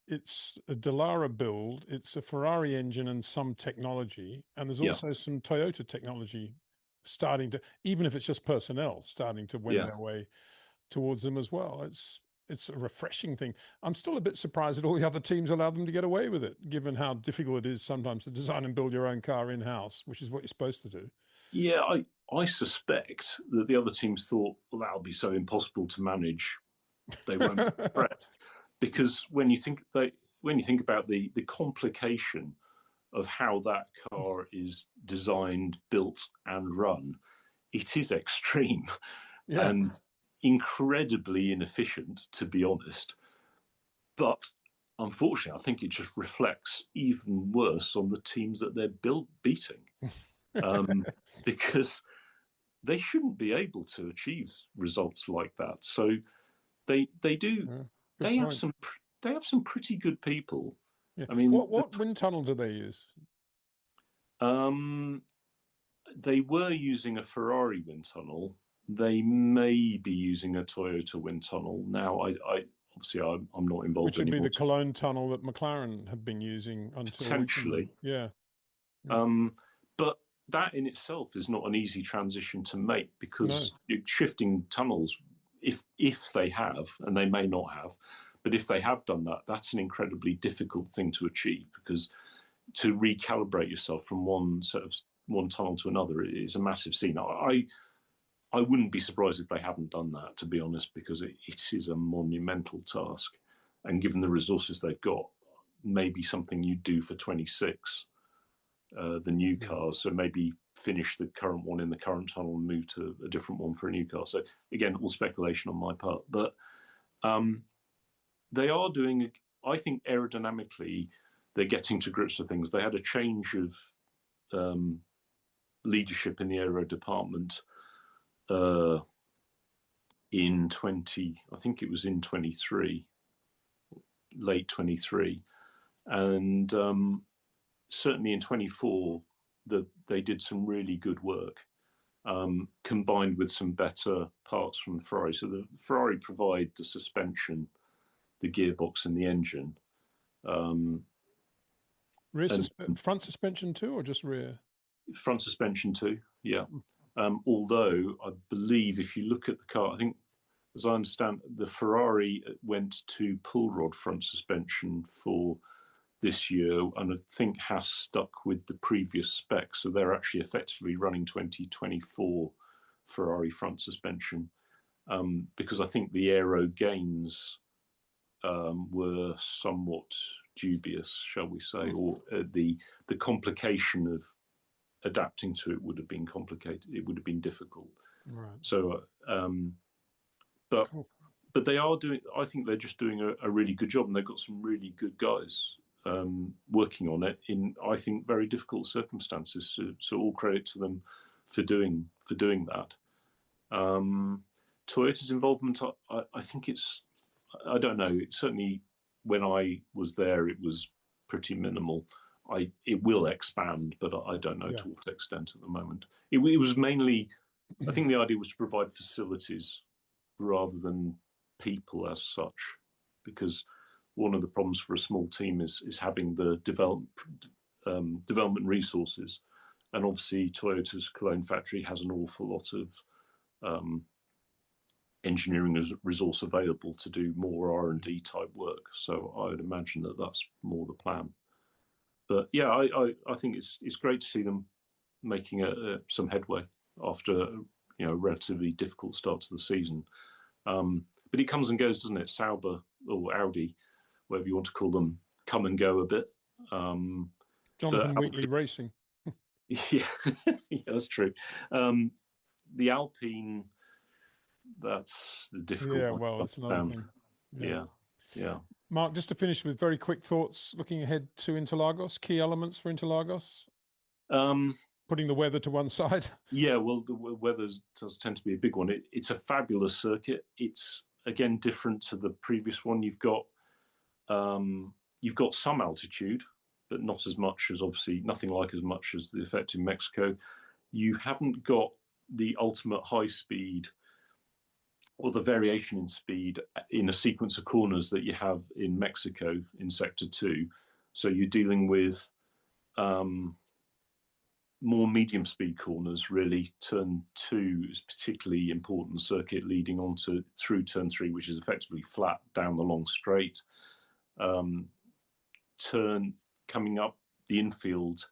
It's a Dallara build, it's a Ferrari engine and some technology, and there's also some Toyota technology starting to, even if it's just personnel, starting to wend their way towards them as well. It's a refreshing thing. I'm still a bit surprised that all the other teams allow them to get away with it, given how difficult it is sometimes to design and build your own car in-house, which is what you're supposed to do. Yeah, I suspect that the other teams thought, well, that'll be so impossible to manage, they won't be threat. Because when you think about the complication of how that car is designed, built, and run, it is extreme and incredibly inefficient, to be honest. But unfortunately, I think it just reflects even worse on the teams that they're beating, because they shouldn't be able to achieve results like that. So they do. Yeah. They have some pretty good people. Yeah. I mean, what wind tunnel do they use? They were using a Ferrari wind tunnel. They may be using a Toyota wind tunnel now. I obviously I'm not involved. Which would anymore. be the Cologne tunnel that McLaren had been using until potentially. Yeah. But that in itself is not an easy transition to make, because you're shifting tunnels. If they have, and they may not have, but if they have done that, that's an incredibly difficult thing to achieve, because to recalibrate yourself from one tunnel to another is a massive scene. I wouldn't be surprised if they haven't done that, to be honest, because it is a monumental task, and given the resources they've got, maybe something you do for 26, the new cars. So maybe finish the current one in the current tunnel and move to a different one for a new car. So again, all speculation on my part, but they are doing, I think aerodynamically, they're getting to grips with things. They had a change of leadership in the aero department in 23, late 23. And certainly in 24, they did some really good work, combined with some better parts from Ferrari. So the Ferrari provide the suspension, the gearbox, and the engine. Front suspension too, or just rear? Front suspension too, yeah. Although I believe if you look at the car, I think, as I understand, the Ferrari went to pull rod front suspension for this year, and I think Haas stuck with the previous specs, so they're actually effectively running 2024 Ferrari front suspension, because I think the aero gains were somewhat dubious, shall we say, or the complication of adapting to it would have been complicated. It would have been difficult. Right. So, but they are doing. I think they're just doing a really good job, and they've got some really good guys working on it in, I think, very difficult circumstances. So all credit to them for doing that. Toyota's involvement, I think it's, I don't know. It certainly, when I was there, it was pretty minimal. It will expand, but I don't know to what extent at the moment. It was mainly, I think the idea was to provide facilities rather than people as such, because one of the problems for a small team is having the development resources, and obviously Toyota's Cologne factory has an awful lot of engineering resource available to do more R&D type work. So I would imagine that that's more the plan. But yeah, I think it's great to see them making some headway after a relatively difficult start to the season. But it comes and goes, doesn't it? Sauber or Audi, whatever you want to call them, come and go a bit. Jonathan Wheatley Racing. Yeah, yeah, that's true. The Alpine, that's the difficult one. Well, it's another thing. Yeah. Mark, just to finish with very quick thoughts, looking ahead to Interlagos, key elements for Interlagos? Putting the weather to one side. Yeah, well, the weather does tend to be a big one. It's a fabulous circuit. It's, again, different to the previous one. You've got some altitude, but not as much as, obviously, nothing like as much as the effect in Mexico. You haven't got the ultimate high speed or the variation in speed in a sequence of corners that you have in Mexico in Sector 2. So you're dealing with more medium speed corners, really. Turn 2 is particularly important circuit leading on through turn 3, which is effectively flat down the long straight. Turn coming up the infield,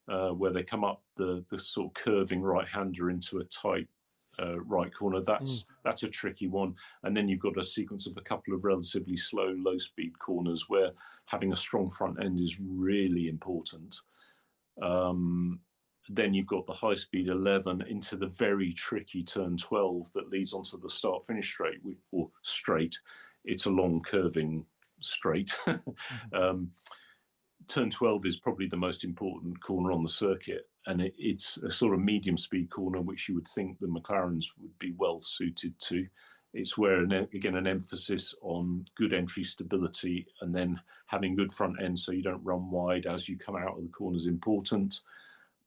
where they come up the sort of curving right-hander into a tight right corner. That's a tricky one. And then you've got a sequence of a couple of relatively slow, low-speed corners where having a strong front end is really important. Then you've got the high-speed 11 into the very tricky turn 12 that leads onto the start-finish straight, or straight. It's a long curving straight. Turn 12 is probably the most important corner on the circuit, and it's a sort of medium speed corner, which you would think the McLarens would be well suited to. It's where, again, an emphasis on good entry stability and then having good front end so you don't run wide as you come out of the corner is important.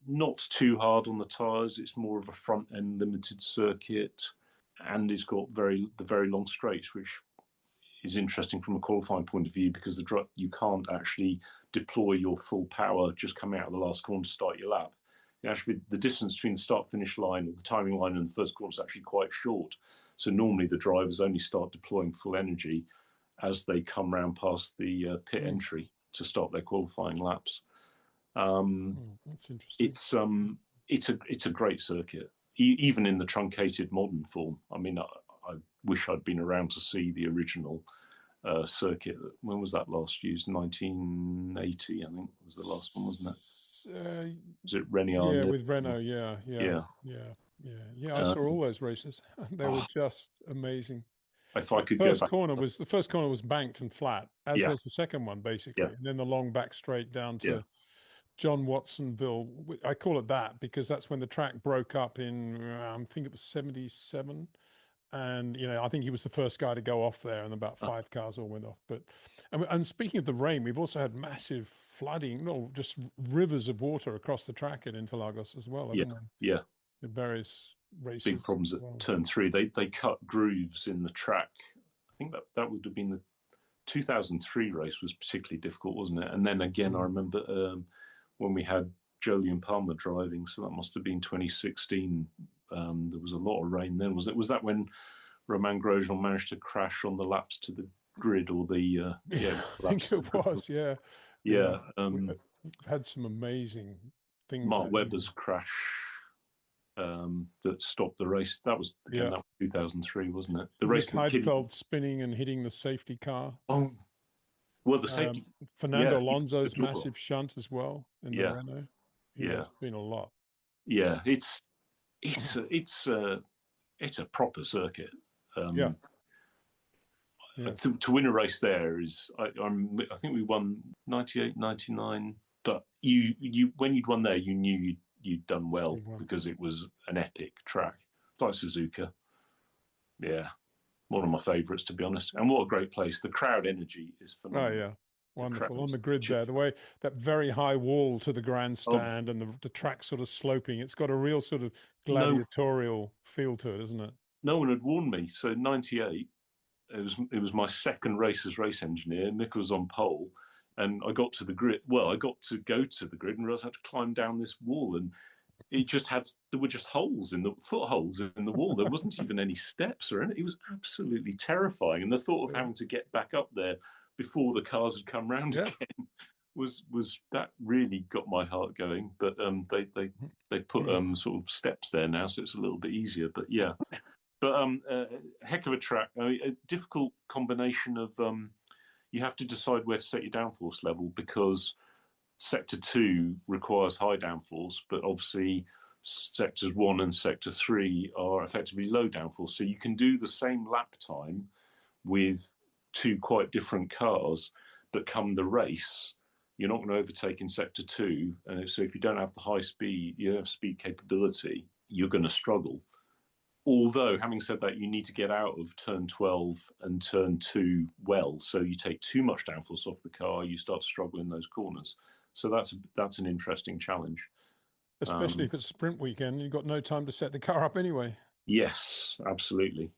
Not too hard on the tyres. It's more of a front end limited circuit, and it's got the very long straights, which is interesting from a qualifying point of view because you can't actually deploy your full power just coming out of the last corner to start your lap. Actually, the distance between the start-finish line, the timing line, and the first corner is actually quite short. So normally the drivers only start deploying full energy as they come round past the pit entry to start their qualifying laps. That's interesting. It's a great circuit, even in the truncated modern form. I mean, I wish I'd been around to see the original circuit. When was that last used? 1980, I think, was the last one, wasn't it? Was it Renault? Yeah, with Renault. Yeah. I saw all those races. They were just amazing. If I could the first corner was banked and flat, as was the second one, basically, and then the long back straight down to John Watsonville. I call it that because that's when the track broke up in, I think it was 77. And, I think he was the first guy to go off there, and about 5 cars all went off. But, and speaking of the rain, we've also had massive flooding, just rivers of water across the track at Interlagos as well. Yeah. The various races. Big problems at turn 3. They cut grooves in the track. I think that would have been the 2003 race was particularly difficult, wasn't it? And then again, I remember when we had Jolyon Palmer driving, so that must have been 2016. There was a lot of rain then. Was that when Romain Grosjean managed to crash on the laps to the grid, or the I think it was, yeah. We've had some amazing things. Mark Webber's crash that stopped the race. That was 2003, wasn't it? The race Rick Heidfeld spinning and hitting the safety car. Oh, well, the safety. Fernando Alonso's massive shunt as well in the Renault. It's been a lot. Yeah, it's a proper circuit. To win a race there is, I think we won 98, 99, but you when you'd won there, you knew you'd done well because it was an epic track. It's like Suzuka. Yeah, one of my favourites, to be honest. And what a great place. The crowd energy is phenomenal. Oh, yeah. Wonderful. On the grid there, the way that very high wall to the grandstand and the track sort of sloping, it's got a real sort of gladiatorial feel to it, isn't it? No one had warned me. So 98, it was my second race as race engineer. Mika was on pole, and I got to the grid. Well, I got to go to the grid and realised I had to climb down this wall, and there were just footholes in the wall. There wasn't even any steps or anything. It was absolutely terrifying. And the thought of having to get back up there before the cars had come round again was that really got my heart going. But they put sort of steps there now, so it's a little bit easier. But yeah, but heck of a track. I mean, a difficult combination of you have to decide where to set your downforce level, because Sector 2 requires high downforce, but obviously Sectors 1 and Sector 3 are effectively low downforce. So you can do the same lap time with two quite different cars, but come the race, you're not going to overtake in Sector 2. So if you don't have the high speed, you don't have speed capability, you're going to struggle. Although, having said that, you need to get out of turn 12 and turn 2 well. So you take too much downforce off the car, you start to struggle in those corners. So that's an interesting challenge. Especially if it's sprint weekend, you've got no time to set the car up anyway. Yes, absolutely.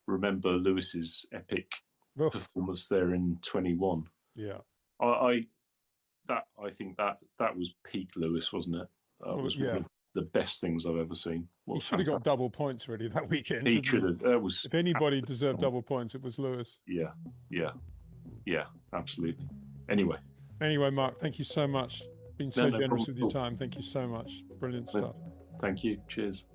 Remember Lewis's epic performance there in 21. Yeah. I think that was peak Lewis, wasn't it? That was one of the best things I've ever seen. He should have got double points really that weekend. He should have. If anybody deserved double points, it was Lewis. Yeah, absolutely. Anyway, Mark, thank you so much. Been so generous with your time. Thank you so much. Brilliant stuff. Thank you. Cheers.